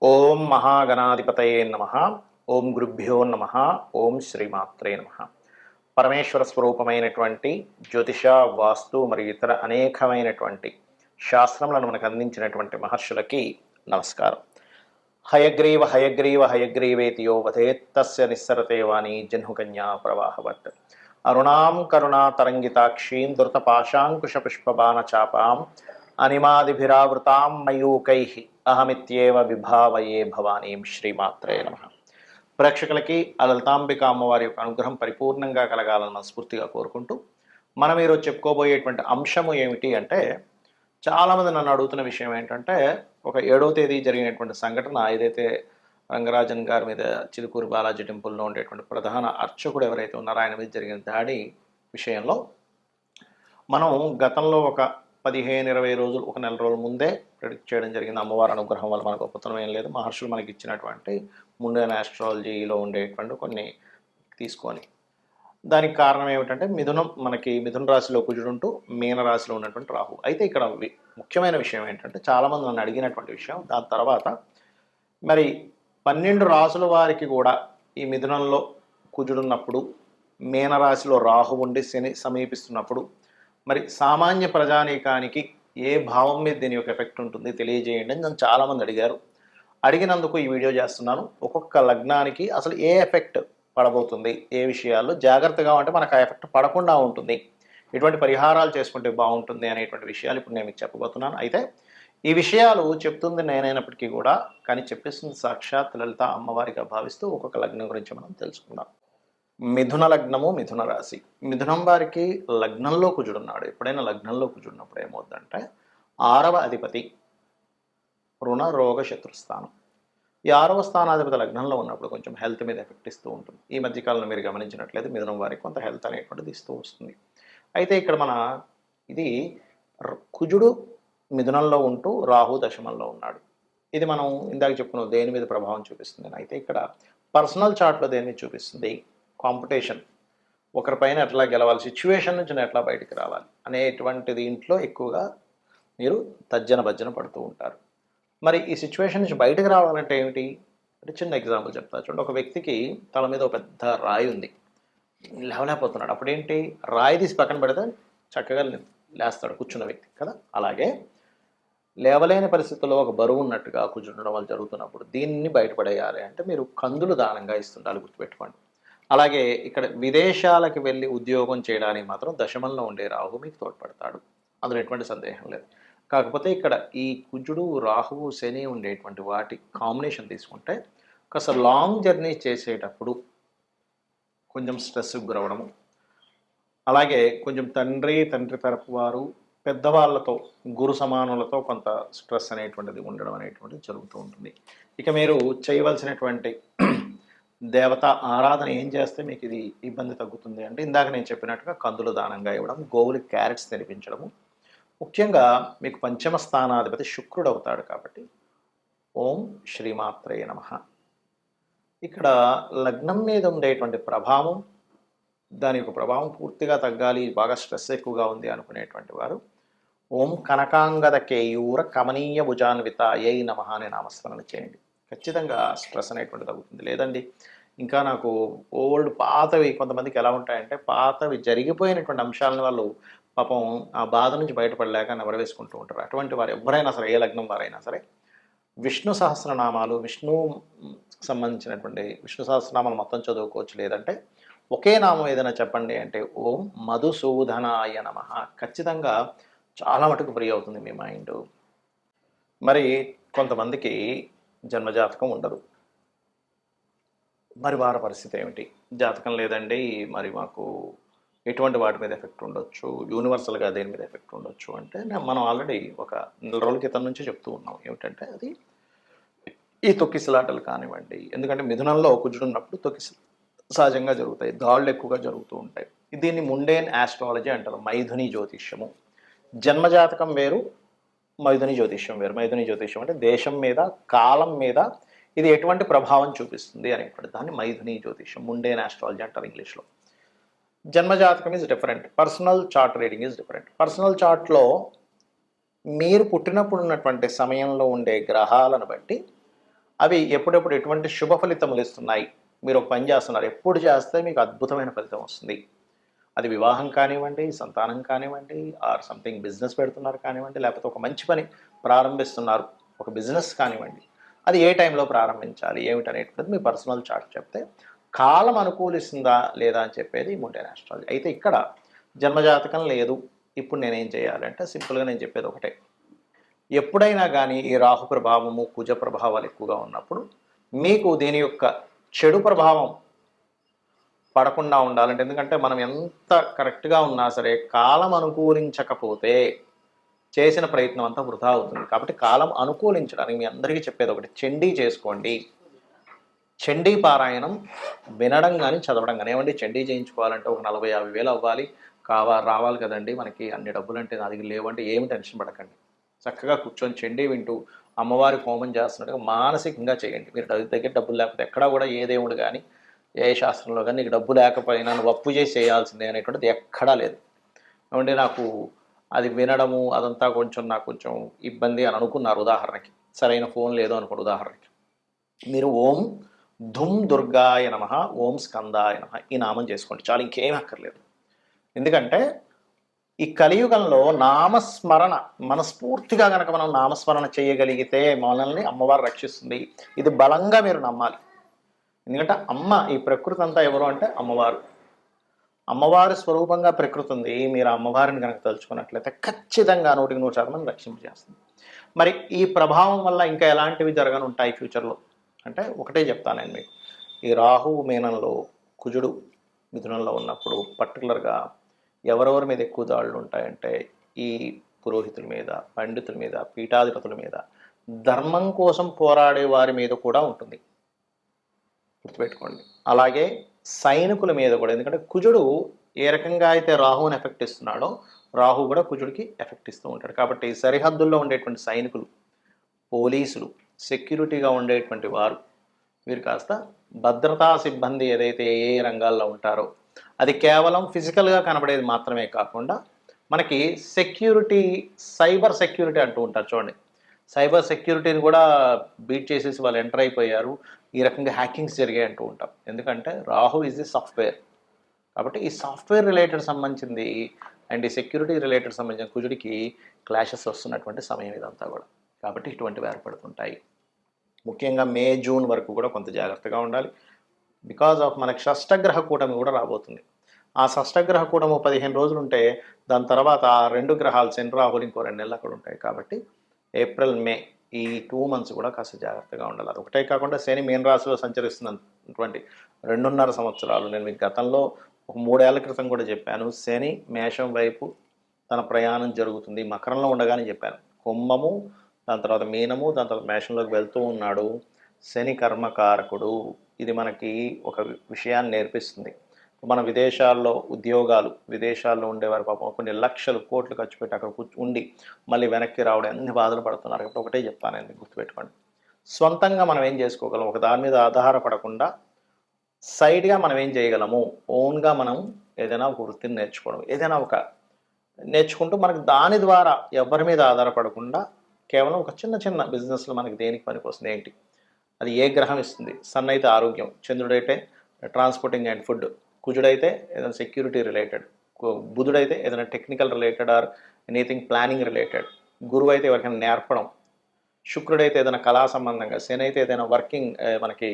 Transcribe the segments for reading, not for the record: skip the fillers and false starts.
ఓం మహాగణాధిపతయే నమ. ఓం గురుభ్యో నమ. ఓం శ్రీమాత్రే నమ. పరమేశ్వర స్వరూపమైనటువంటి జ్యోతిష, వాస్తు మరియు ఇతర అనేకమైనటువంటి శాస్త్రములను మనకు అందించినటువంటి మహర్షులకి నమస్కారం. హయగ్రీవ హయగ్రీవ హయగ్రీవేతియో వధేత్తస్య నిస్సరతే వాణి జహ్నుకన్యా ప్రవాహవత్. అరుణాం కరుణా తరంగితాక్షీం ధృతపాశాంకుశ పుష్పబాణ చాపాం అనిమాదిభిరావృతాం మయూకై అహమిత్యేవ విభావయే భవానీం. శ్రీమాత్రే నమ. ప్రేక్షకులకి ఆ లలితాంబిక అమ్మవారి యొక్క అనుగ్రహం పరిపూర్ణంగా కలగాలని మనస్ఫూర్తిగా కోరుకుంటూ మనం ఈరోజు చెప్పుకోబోయేటువంటి అంశము ఏమిటి అంటే, చాలామంది నన్ను అడుగుతున్న విషయం ఏంటంటే, ఒక 7వ తేదీ జరిగినటువంటి సంఘటన ఏదైతే రంగరాజన్ గారి మీద చిలుకూరు బాలాజీ టెంపుల్లో ఉండేటువంటి ప్రధాన అర్చకుడు ఎవరైతే ఉన్నారో ఆయన మీద జరిగిన దాడి విషయంలో మనం గతంలో ఒక 15-20 రోజులు, ఒక నెల రోజుల ముందే ప్రెడిక్ట్ చేయడం జరిగింది. అమ్మవారి అనుగ్రహం వల్ల మనకు గొప్పతనం ఏం లేదు, మహర్షులు మనకి ఇచ్చినటువంటి ముండైన ఆస్ట్రాలజీలో ఉండేటువంటి కొన్ని తీసుకొని. దానికి కారణం ఏమిటంటే, మిథున రాశిలో కుజుడుంటూ మీన రాశిలో ఉన్నటువంటి రాహు. అయితే ఇక్కడ ముఖ్యమైన విషయం ఏంటంటే, చాలామంది నన్ను అడిగినటువంటి విషయం, దాని తర్వాత మరి 12 రాసుల వారికి కూడా ఈ మిథునంలో కుజుడున్నప్పుడు, మీనరాశిలో రాహు ఉండి శని సమీపిస్తున్నప్పుడు మరి సామాన్య ప్రజానీకానికి ఏ భావం మీద దీని యొక్క ఎఫెక్ట్ ఉంటుంది తెలియజేయండి అని నన్ను చాలామంది అడిగారు. అడిగినందుకు ఈ వీడియో చేస్తున్నాను. ఒక్కొక్క లగ్నానికి అసలు ఏ ఎఫెక్ట్ పడబోతుంది, ఏ విషయాల్లో జాగ్రత్తగా ఉంటే మనకు ఆ ఎఫెక్ట్ పడకుండా ఉంటుంది, ఎటువంటి పరిహారాలు చేసుకుంటే బాగుంటుంది అనేటువంటి విషయాలు ఇప్పుడు నేను మీకు చెప్పబోతున్నాను. అయితే ఈ విషయాలు చెప్తుంది నేనైనప్పటికీ కూడా, కానీ చెప్పేస్తుంది సాక్షాత్ లలిత అమ్మవారిగా భావిస్తూ ఒక్కొక్క లగ్నం గురించి మనం తెలుసుకుందాం. మిథున లగ్నము, మిథున రాశి. మిథునం వారికి లగ్నంలో కుజుడున్నాడు. ఎప్పుడైనా లగ్నంలో కుజుడినప్పుడు ఏమవుతుందంటే, 6వ అధిపతి రుణ రోగ శత్రుస్థానం. ఈ 6వ స్థానాధిపతి లగ్నంలో ఉన్నప్పుడు కొంచెం హెల్త్ మీద ఎఫెక్ట్ ఇస్తూ ఉంటుంది. ఈ మధ్యకాలంలో మీరు గమనించినట్లయితే మిథునం వారికి కొంత హెల్త్ అనేటువంటిది ఇస్తూ వస్తుంది. అయితే ఇక్కడ ఇది కుజుడు మిథునంలో ఉంటూ రాహు దశమంలో ఉన్నాడు. ఇది మనం ఇందాక చెప్పుకున్న దేని మీద ప్రభావం చూపిస్తుంది. అయితే ఇక్కడ పర్సనల్ చార్ట్లో దేని మీద చూపిస్తుంది, కాంపిటీషన్, ఒకరిపైన ఎట్లా గెలవాలి, సిచ్యువేషన్ నుంచి ఎట్లా బయటికి రావాలి అనేటువంటి దీంట్లో ఎక్కువగా మీరు తర్జన భర్జన పడుతూ ఉంటారు. మరి ఈ సిచ్యువేషన్ నుంచి బయటకు రావాలంటే ఏమిటి అంటే, చిన్న ఎగ్జాంపుల్ చెప్తా చూడండి. ఒక వ్యక్తికి తల మీద ఒక పెద్ద రాయి ఉంది, లేవలేకపోతున్నాడు. అప్పుడేంటి, రాయి తీసి పక్కన పెడితే చక్కగా లేస్తాడు కూర్చున్న వ్యక్తి కదా. అలాగే లేవలేని పరిస్థితుల్లో ఒక బరువు ఉన్నట్టుగా కూర్చుండడం వల్ల జరుగుతున్నప్పుడు దీన్ని బయటపడేయాలి అంటే మీరు కందులు దానంగా ఇస్తుండాలి, గుర్తుపెట్టుకోండి. అలాగే ఇక్కడ విదేశాలకు వెళ్ళి ఉద్యోగం చేయడానికి మాత్రం దశమంలో ఉండే రాహు మీకు తోడ్పడతాడు, అందులో ఎటువంటి సందేహం లేదు. కాకపోతే ఇక్కడ ఈ కుజుడు, రాహువు, శని ఉండేటువంటి వాటి కాంబినేషన్ తీసుకుంటే కాస్త లాంగ్ జర్నీ చేసేటప్పుడు కొంచెం స్ట్రెస్కి గురవడము, అలాగే కొంచెం తండ్రి తరపు వారు పెద్దవాళ్ళతో, గురు సమానులతో కొంత స్ట్రెస్ అనేటువంటిది ఉండడం అనేటువంటిది జరుగుతూ ఉంటుంది. ఇక మీరు చేయవలసినటువంటి దేవత ఆరాధన ఏం చేస్తే మీకు ఇది ఇబ్బంది తగ్గుతుంది అంటే, ఇందాక నేను చెప్పినట్టుగా కందులు దానంగా ఇవ్వడం, గోవులకి క్యారెట్స్ తినిపించడము. ముఖ్యంగా మీకు పంచమ స్థానాధిపతి శుక్రుడు అవుతాడు కాబట్టి ఓం శ్రీమాత్రే నమ. ఇక్కడ లగ్నం మీద ఉండేటువంటి ప్రభావం, దాని యొక్క ప్రభావం పూర్తిగా తగ్గాలి, బాగా స్ట్రెస్ ఎక్కువగా ఉంది అనుకునేటువంటి వారు ఓం కనకాంగద కేయూర కమనీయ భుజాన్వితాయై నమ అనే నామస్మరణ చేయండి. ఖచ్చితంగా స్ట్రెస్ అనేటువంటి తగ్గుతుంది. లేదండి ఇంకా నాకు పాతవి కొంతమందికి ఎలా ఉంటాయంటే, పాతవి జరిగిపోయినటువంటి అంశాలను వాళ్ళు పాపం ఆ బాధ నుంచి బయటపడలేక నెవరవేసుకుంటూ ఉంటారు. అటువంటి వారు ఎవరైనా సరే, ఏ లగ్నం వారైనా సరే, విష్ణు సహస్రనామాలు, సంబంధించినటువంటి విష్ణు సహస్రనామాలు మొత్తం చదువుకోవచ్చు. లేదంటే ఒకే నామం ఏదైనా చెప్పండి అంటే ఓం మధుసూదనాయ నమ. ఖచ్చితంగా చాలా మటుకు ఫ్రీ అవుతుంది మీ మైండ్. మరి కొంతమందికి జన్మజాతకం ఉండదు, మరి వారి పరిస్థితి ఏమిటి? జాతకం లేదండి, మరి మాకు ఎటువంటి వాటి మీద ఎఫెక్ట్ ఉండొచ్చు, యూనివర్సల్గా దేని మీద ఎఫెక్ట్ ఉండొచ్చు అంటే, మనం ఆల్రెడీ ఒక నెల రోజుల క్రితం నుంచి చెప్తూ ఉన్నాం. ఏమిటంటే అది ఈ తొక్కిసలాటలు కానివ్వండి. ఎందుకంటే మిథునంలో కుజుడు ఉన్నప్పుడు సహజంగా జరుగుతాయి, దాడులు ఎక్కువగా జరుగుతూ ఉంటాయి. దీన్ని ముండేన్ ఆస్ట్రాలజీ అంటారు, మైథుని జ్యోతిష్యము. జన్మజాతకం వేరు, మైథుని జ్యోతిష్యం వేరు. మైథుని జ్యోతిష్యం అంటే దేశం మీద, కాలం మీద ఇది ఎటువంటి ప్రభావం చూపిస్తుంది అనేటువంటి దాన్ని మైథుని జ్యోతిష్యం, ముండేన్ ఆస్ట్రాలజీ అంటారు ఇంగ్లీష్లో. జన్మజాతకం is different, personal chart reading is different. Personal చార్ట్లో మీరు పుట్టినప్పుడు ఉన్నటువంటి సమయంలో ఉండే గ్రహాలను బట్టి అవి ఎప్పుడెప్పుడు ఎటువంటి శుభ ఫలితములు ఇస్తున్నాయి, మీరు ఒక పని చేస్తున్నారు, ఎప్పుడు చేస్తే మీకు అద్భుతమైన ఫలితం వస్తుంది. అది వివాహం కానివ్వండి, సంతానం కానివ్వండి, ఆర్ సంథింగ్ బిజినెస్ పెడుతున్నారు కానివ్వండి, లేకపోతే ఒక మంచి పని ప్రారంభిస్తున్నారు, ఒక బిజినెస్ కానివ్వండి, అది ఏ టైంలో ప్రారంభించాలి ఏమిటనేటువంటిది మీ పర్సనల్ చార్ట్ చెప్తే కాలం అనుకూలిస్తుందా లేదా అని చెప్పేది ముండేన్ ఆస్ట్రాలజీ. అయితే ఇక్కడ జన్మజాతకం లేదు, ఇప్పుడు నేనేం చేయాలంటే సింపుల్గా నేను చెప్పేది ఒకటే. ఎప్పుడైనా కానీ ఈ రాహు ప్రభావము కుజ ప్రభావాలు ఎక్కువగా ఉన్నప్పుడు మీకు దీని యొక్క చెడు ప్రభావం పడకుండా ఉండాలంటే, ఎందుకంటే మనం ఎంత కరెక్ట్గా ఉన్నా సరే కాలం అనుకూలించకపోతే చేసిన ప్రయత్నం అంతా వృధా అవుతుంది. కాబట్టి కాలం అనుకూలించడానికి మీ అందరికీ చెప్పేది ఒకటి, చండీ చేసుకోండి. చండీ పారాయణం వినడం కానీ చదవడం కానీ. ఏమండి చండీ చేయించుకోవాలంటే ఒక 40-50 వేలు అవ్వాలి, రావాలి కదండి మనకి, అన్ని డబ్బులు అంటే నా దగ్గర లేవంటే ఏమి టెన్షన్ పడకండి. చక్కగా కూర్చొని చండీ వింటూ అమ్మవారి హోమం చేస్తున్నట్టుగా మానసికంగా చేయండి. మీరు దగ్గర డబ్బులు లేకపోతే ఎక్కడా కూడా ఏ దేవుడు కానీ ఏ శాస్త్రంలో కానీ నీకు డబ్బు లేకపోయినా నువ్వు అప్పు చేసి చేయాల్సిందే అనేటువంటిది ఎక్కడా లేదు. ఏమంటే నాకు అది వినడము అదంతా నాకు కొంచెం ఇబ్బంది అని అనుకున్నారు ఉదాహరణకి, సరైన ఫోన్ లేదు అనుకోండి ఉదాహరణకి, మీరు ఓం ధుమ్ దుర్గాయ నమః, ఓం స్కందాయ నమః ఈ నామం చేసుకోండి చాలు, ఇంకేం అక్కర్లేదు. ఎందుకంటే ఈ కలియుగంలో నామస్మరణ మనస్ఫూర్తిగా కనుక మనం నామస్మరణ చేయగలిగితే మనల్ని అమ్మవారు రక్షిస్తుంది. ఇది బలంగా మీరు నమ్మాలి. ఎందుకంటే అమ్మ, ఈ ప్రకృతి అంతా ఎవరు అంటే అమ్మవారు. అమ్మవారి స్వరూపంగా ప్రకృతి ఉంది. మీరు అమ్మవారిని కనుక తలుచుకున్నట్లయితే ఖచ్చితంగా 100% రక్షింపజేస్తుంది. మరి ఈ ప్రభావం వల్ల ఇంకా ఎలాంటివి జరగనుంటాయి ఫ్యూచర్లో అంటే ఒకటే చెప్తాను నేను మీకు. ఈ రాహువు మీనంలో, కుజుడు మిథునంలో ఉన్నప్పుడు పర్టికులర్గా ఎవరెవరి మీద ఎక్కువ దాడులు ఉంటాయంటే ఈ పురోహితుల మీద, పండితుల మీద, పీఠాధిపతుల మీద, ధర్మం కోసం పోరాడే వారి మీద కూడా ఉంటుంది, గుర్తుపెట్టుకోండి. అలాగే సైనికుల మీద కూడా, ఎందుకంటే కుజుడు ఏ రకంగా అయితే రాహువుని ఎఫెక్ట్ ఇస్తున్నాడో రాహు కూడా కుజుడికి ఎఫెక్ట్ ఇస్తూ ఉంటాడు. కాబట్టి సరిహద్దుల్లో ఉండేటువంటి సైనికులు, పోలీసులు, సెక్యూరిటీగా ఉండేటువంటి వారు, వీరు కాస్త భద్రతా సిబ్బంది ఏదైతే ఏ రంగాల్లో ఉంటారో అది కేవలం ఫిజికల్గా కనబడేది మాత్రమే కాకుండా మనకి సెక్యూరిటీ, సైబర్ సెక్యూరిటీ అంటూ ఉంటారు చూడండి. సైబర్ సెక్యూరిటీని కూడా బీట్ చేసేసి వాళ్ళు ఎంటర్ అయిపోయారు, ఈ రకంగా హ్యాకింగ్స్ జరిగాయి అంటూ ఉంటాం. ఎందుకంటే రాహు ఈజ్ ది సాఫ్ట్వేర్. కాబట్టి ఈ సాఫ్ట్వేర్ రిలేటెడ్ సంబంధించింది అండ్ ఈ సెక్యూరిటీ రిలేటెడ్ సంబంధించిన కుజుడికి క్లాషెస్ వస్తున్నటువంటి సమయం ఇదంతా కూడా. కాబట్టి ఇటువంటివి ఏర్పడుతుంటాయి. ముఖ్యంగా మే, జూన్ వరకు కూడా కొంత జాగ్రత్తగా ఉండాలి. బికాజ్ ఆఫ్ మనకి షష్టగ్రహ కూటమి కూడా రాబోతుంది. ఆ షష్టగ్రహ కూటమి 15 రోజులు ఉంటే దాని తర్వాత ఆ 2 గ్రహాలు శని, రాహులు ఇంకో 2 నెలలు అక్కడ ఉంటాయి. కాబట్టి ఏప్రిల్, మే ఈ 2 months కూడా కాస్త జాగ్రత్తగా ఉండాలి. అది ఒకటే కాకుండా శని మీన రాశిలో సంచరిస్తున్నటువంటి 2.5 సంవత్సరాలు, నేను మీకు గతంలో ఒక 3 ఏళ్ల క్రితం కూడా చెప్పాను, శని మేషం వైపు తన ప్రయాణం జరుగుతుంది. మకరంలో ఉండగానే చెప్పాను, కుంభము, దాని తర్వాత మీనము, దాని తర్వాత మేషంలోకి వెళ్తూ ఉన్నాడు. శని కర్మకారకుడు. ఇది మనకి ఒక విషయాన్ని నేర్పిస్తుంది. మన విదేశాల్లో ఉద్యోగాలు, విదేశాల్లో ఉండేవారు పాపం కొన్ని లక్షలు కోట్లు ఖర్చు పెట్టి అక్కడ ఉండి మళ్ళీ వెనక్కి రావడం అన్ని బాధలు పడుతున్నారు. కాబట్టి ఒకటే చెప్తాను, నేను గుర్తుపెట్టుకోండి. సొంతంగా మనం ఏం చేసుకోగలం, ఒక దాని మీద ఆధారపడకుండా సైడ్గా మనం ఏం చేయగలము, ఓన్గా మనం ఏదైనా ఒక వృత్తిని నేర్చుకోవడం, ఏదైనా ఒక నేర్చుకుంటూ మనకు దాని ద్వారా ఎవరి మీద ఆధారపడకుండా కేవలం ఒక చిన్న చిన్న బిజినెస్లో మనకి దేనికి పనికి వస్తుంది ఏంటి, అది ఏ గ్రహం ఇస్తుంది. సన్ అయితే ఆరోగ్యం, చంద్రుడైతే ట్రాన్స్పోర్టింగ్ అండ్ ఫుడ్, కుజుడైతే ఏదైనా సెక్యూరిటీ రిలేటెడ్, బుధుడైతే ఏదైనా technical related or anything planning related, గురువు అయితే ఎవరికైనా నేర్పడం, శుక్రుడైతే ఏదైనా కళా సంబంధంగా, శని అయితే ఏదైనా వర్కింగ్ మనకి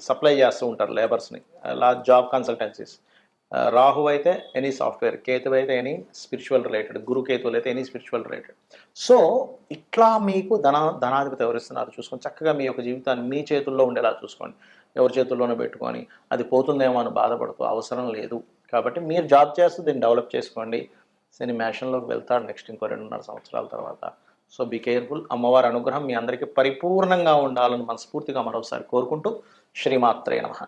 సప్లై చేస్తూ ఉంటారు లేబర్స్ని, అలా జాబ్ కన్సల్టెన్సీస్, రాహు అయితే ఎనీ సాఫ్ట్వేర్, కేతు అయితే ఎనీ స్పిరిచువల్ రిలేటెడ్, గురు కేతువులు అయితే ఎనీ స్పిరిచువల్ రిలేటెడ్. సో ఇట్లా మీకు ధనాధిపతి ఎవరిస్తున్నారు చూసుకొని చక్కగా మీ యొక్క జీవితాన్ని మీ చేతుల్లో ఉండేలా చూసుకోండి. ఎవరి చేతుల్లోనూ పెట్టుకొని అది పోతుందేమో అని బాధపడుతూ అవసరం లేదు. కాబట్టి మీరు జాబ్ చేస్తూ దీన్ని డెవలప్ చేసుకోండి. శని మేషంలోకి వెళ్తాడు నెక్స్ట్ ఇంకో 2.5 సంవత్సరాల తర్వాత. So be careful. అమ్మవారి అనుగ్రహం మీ అందరికీ పరిపూర్ణంగా ఉండాలని మనస్ఫూర్తిగా మరోసారి కోరుకుంటూ శ్రీమాత్రే నమః.